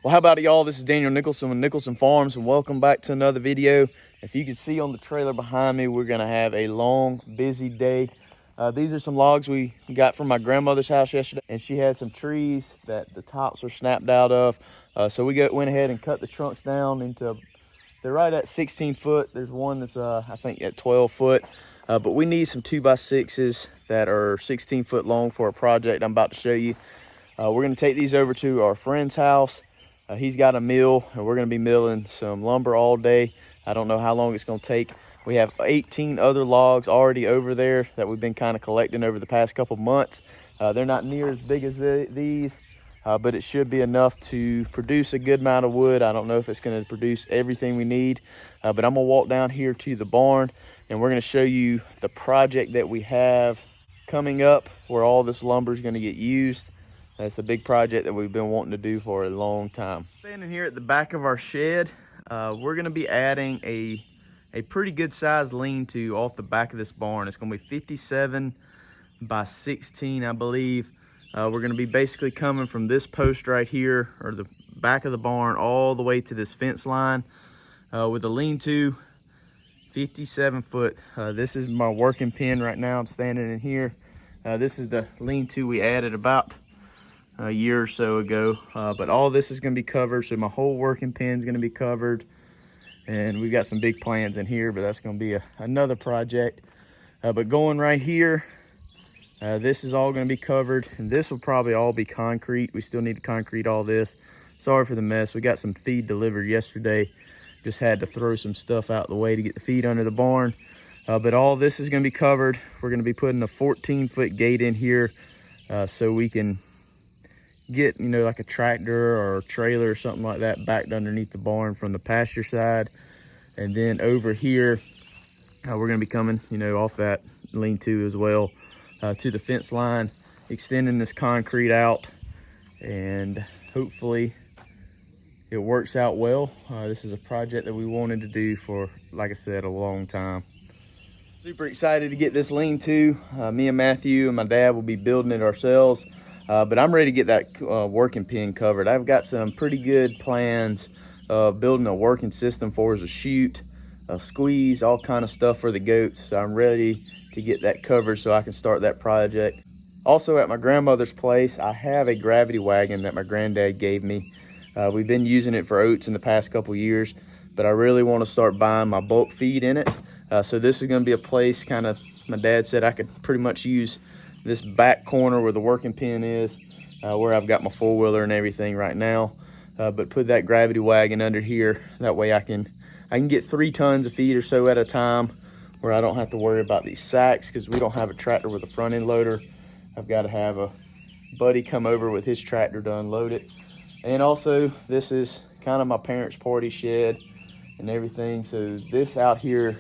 Well, how about it, y'all? This is Daniel Nicholson with Nicholson Farms, and welcome back to another video. If you can see on the trailer behind me, we're gonna have a long, busy day. These are some logs we got from my grandmother's house yesterday, and she had some trees that the tops were snapped out of. So we went ahead and cut the trunks down into, they're right at 16 foot. There's one that's I think at 12 foot. But we need some 2x6s that are 16 foot long for a project I'm about to show you. We're gonna take these over to our friend's house. He's got a mill, and we're gonna be milling some lumber all day. I don't know how long it's gonna take. We have 18 other logs already over there that we've been kind of collecting over the past couple months. They're not near as big as these, but it should be enough to produce a good amount of wood. I don't know if it's gonna produce everything we need, but I'm gonna walk down here to the barn, and we're gonna show you the project that we have coming up where all this lumber is gonna get used. It's a big project that we've been wanting to do for a long time. Standing here at the back of our shed, we're gonna be adding a pretty good sized lean-to off the back of this barn. It's gonna be 57 by 16, I believe. We're gonna be basically coming from this post right here, or the back of the barn, all the way to this fence line with a lean-to, 57 foot. This is my working pen right now. I'm standing in here. This is the lean-to we added about a year or so ago, but all this is going to be covered, so my whole working pen is going to be covered, and we've got some big plans in here, but that's going to be another project. But going right here, this is all going to be covered, and this will probably all be concrete. We still need to concrete all this. Sorry for the mess. We got some feed delivered yesterday, just had to throw some stuff out the way to get the feed under the barn, but all this is going to be covered. We're going to be putting a 14-foot gate in here, so we can get, like a tractor or a trailer or something like that backed underneath the barn from the pasture side. And then over here, we're going to be coming, off that lean-to as well, to the fence line, extending this concrete out, and hopefully it works out well. This is a project that we wanted to do for, like I said, a long time. Super excited to get this lean-to. Me and Matthew and my dad will be building it ourselves. But I'm ready to get that working pen covered. I've got some pretty good plans of building a working system for us, a chute, a squeeze, all kind of stuff for the goats. So I'm ready to get that covered so I can start that project. Also, at my grandmother's place, I have a gravity wagon that my granddad gave me. We've been using it for oats in the past couple years, but I really want to start buying my bulk feed in it. So this is going to be a place, kind of, my dad said I could pretty much use this back corner where the working pen is, where I've got my four-wheeler and everything right now, but put that gravity wagon under here. That way I can get 3 tons of feed or so at a time, where I don't have to worry about these sacks, because we don't have a tractor with a front end loader. I've got to have a buddy come over with his tractor to unload it. And also, this is kind of my parents' party shed and everything, so this out here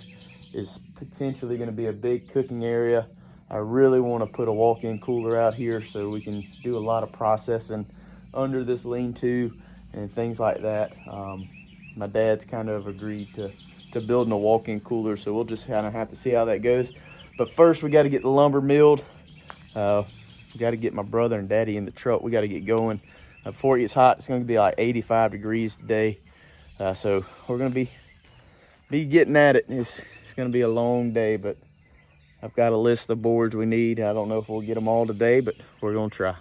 is potentially going to be a big cooking area. I really want to put a walk-in cooler out here so we can do a lot of processing under this lean-to and things like that. My dad's kind of agreed to building a walk-in cooler, so we'll just kind of have to see how that goes. But first, we got to get the lumber milled. We got to get my brother and daddy in the truck. We got to get going. Before it gets hot, it's going to be like 85 degrees today. So we're going to be getting at it. It's going to be a long day, but I've got a list of boards we need. I don't know if we'll get them all today, but we're gonna try.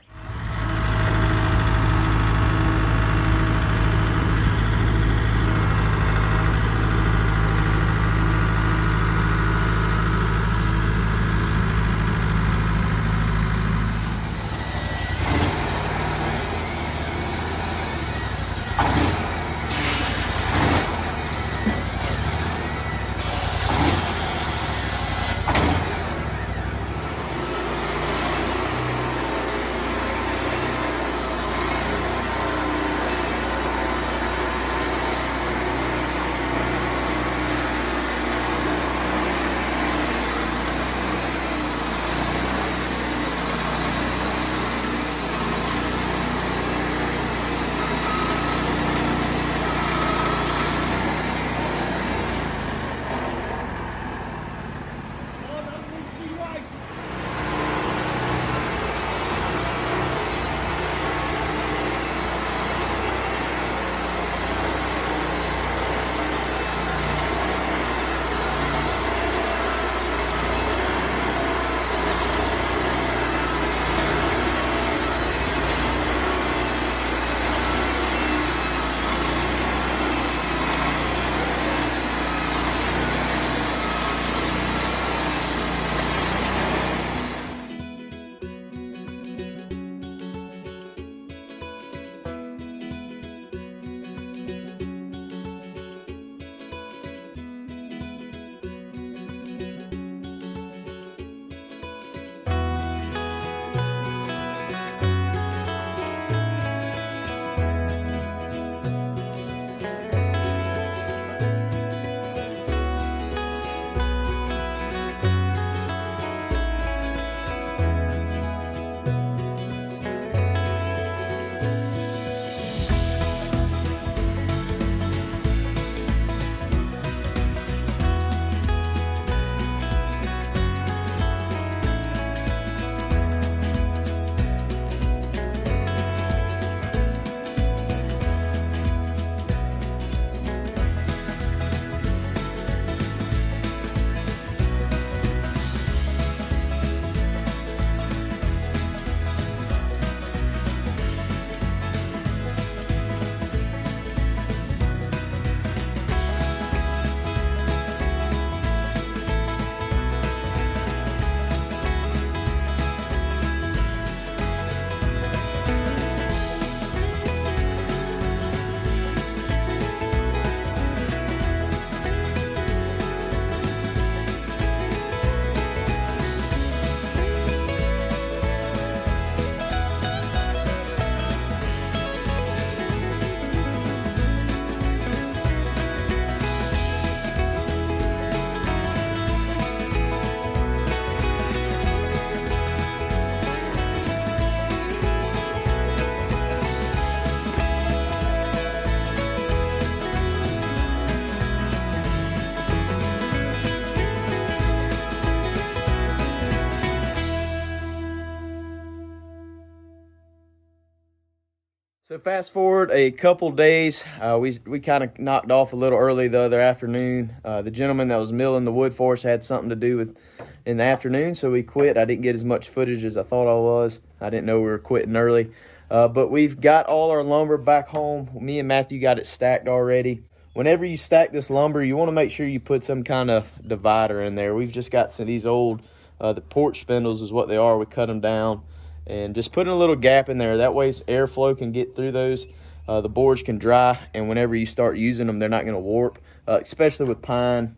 So fast forward a couple days, we kind of knocked off a little early the other afternoon. The gentleman that was milling the wood for us had something to do with in the afternoon, so we quit. I didn't get as much footage as I thought I was. I didn't know we were quitting early. But we've got all our lumber back home. Me and Matthew got it stacked already. Whenever you stack this lumber, you want to make sure you put some kind of divider in there. We've just got some of these old, the porch spindles is what they are. We cut them down and just put in a little gap in there. That way airflow can get through those. The boards can dry, and whenever you start using them, they're not going to warp, especially with pine.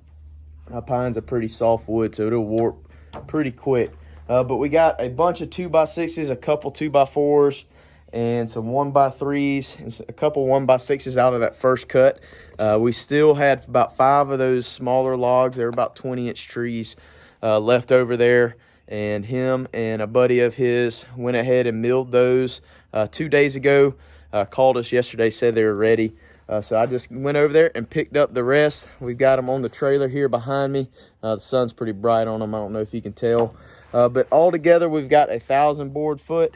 Pine's a pretty soft wood, so it'll warp pretty quick. But we got a bunch of 2x6s, a couple 2x4s, and some 1x3s, and a couple 1x6s out of that first cut. We still had about 5 of those smaller logs. They were about 20-inch trees left over there. And him and a buddy of his went ahead and milled those 2 days ago. Called us yesterday, said they were ready. So I just went over there and picked up the rest. We've got them on the trailer here behind me. The sun's pretty bright on them. I don't know if you can tell. But altogether, we've got 1,000 board foot,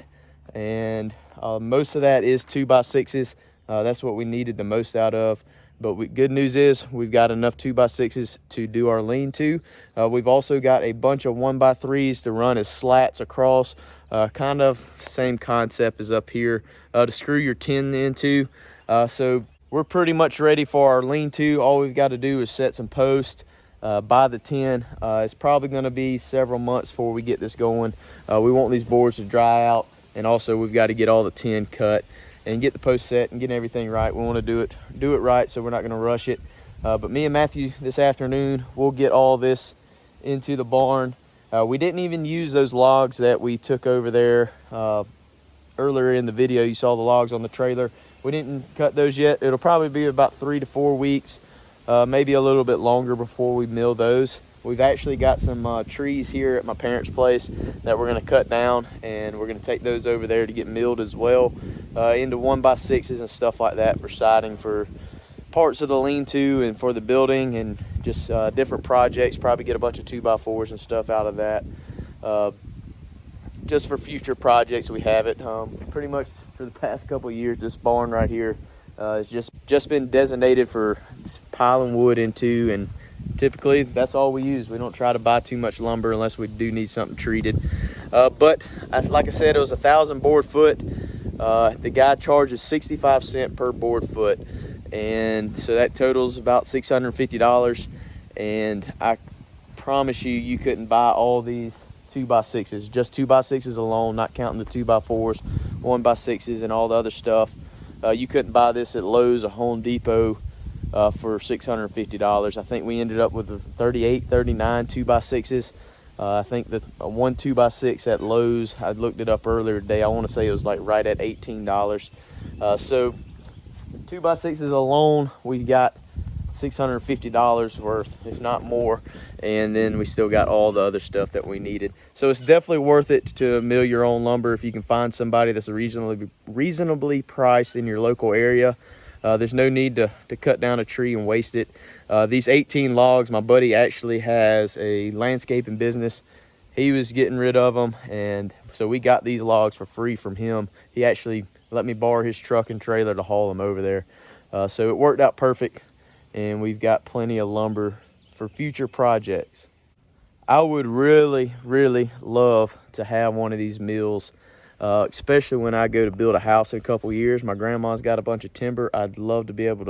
and most of that is 2x6s. That's what we needed the most out of. But good news is we've got enough 2x6s to do our lean-to. We've also got a bunch of 1x3s to run as slats across. Kind of same concept as up here to screw your tin into. So we're pretty much ready for our lean-to. All we've got to do is set some posts, buy the tin. It's probably going to be several months before we get this going. We want these boards to dry out, and also we've got to get all the tin cut and get the post set and get everything right. We want to do it right, so we're not going to rush it. But me and Matthew this afternoon, we'll get all this into the barn. We didn't even use those logs that we took over there earlier in the video. You saw the logs on the trailer. We didn't cut those yet. It'll probably be about 3 to 4 weeks, maybe a little bit longer before we mill those. We've actually got some trees here at my parents' place that we're going to cut down, and we're going to take those over there to get milled as well into 1x6s and stuff like that for siding for parts of the lean-to and for the building, and just different projects. Probably get a bunch of 2x4s and stuff out of that just for future projects. We have it pretty much for the past couple of years. This barn right here has just been designated for piling wood into, and typically that's all we use. We don't try to buy too much lumber unless we do need something treated. But like I said, it was 1,000 board foot. The guy charges 65 cents per board foot, and so that totals about $650. And I promise you couldn't buy all these 2x6s, just 2x6s alone, not counting the 2x4s, 1x6s, and all the other stuff. You couldn't buy this at Lowe's or Home Depot for $650. I think we ended up with a 38, 39 2x6s. I think that one 2x6 at Lowe's, I looked it up earlier today, I want to say it was like right at $18. So 2x6s alone, we got $650 worth, if not more, and then we still got all the other stuff that we needed. So it's definitely worth it to mill your own lumber if you can find somebody that's reasonably priced in your local area. There's no need to cut down a tree and waste it. These 18 logs, my buddy actually has a landscaping business. He was getting rid of them, and so we got these logs for free from him. He actually let me borrow his truck and trailer to haul them over there. So it worked out perfect, and we've got plenty of lumber for future projects. I would really, really love to have one of these mills, especially when I go to build a house in a couple years. My grandma's got a bunch of timber. I'd love to be able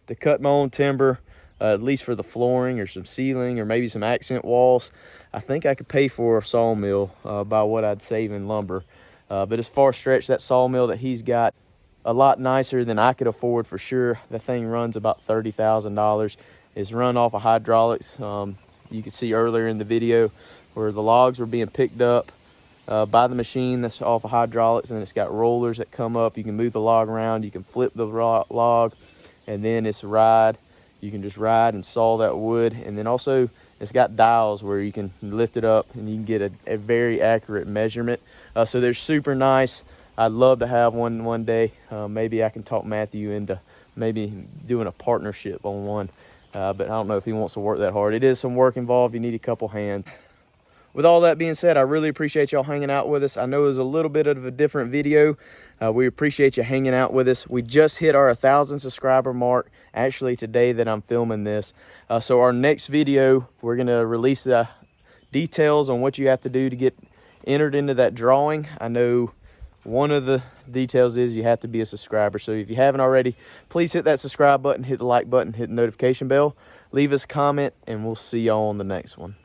to cut my own timber, at least for the flooring or some ceiling or maybe some accent walls. I think I could pay for a sawmill by what I'd save in lumber. But as far stretched, that sawmill that he's got, a lot nicer than I could afford for sure. The thing runs about $30,000. It's run off of hydraulics. You could see earlier in the video where the logs were being picked up by the machine that's off of hydraulics, and it's got rollers that come up. You can move the log around, you can flip the log, and then it's ride. You can just ride and saw that wood, and then also it's got dials where you can lift it up and you can get a very accurate measurement. So they're super nice. I'd love to have one day. Maybe I can talk Matthew into maybe doing a partnership on one, but I don't know if he wants to work that hard. It is some work involved. You need a couple hands. with all that being said, I really appreciate y'all hanging out with us. I know it was a little bit of a different video. We appreciate you hanging out with us. We just hit our 1,000 subscriber mark actually today that I'm filming this. So our next video, we're gonna release the details on what you have to do to get entered into that drawing. I know one of the details is you have to be a subscriber. So if you haven't already, please hit that subscribe button, hit the like button, hit the notification bell, leave us a comment, and we'll see y'all on the next one.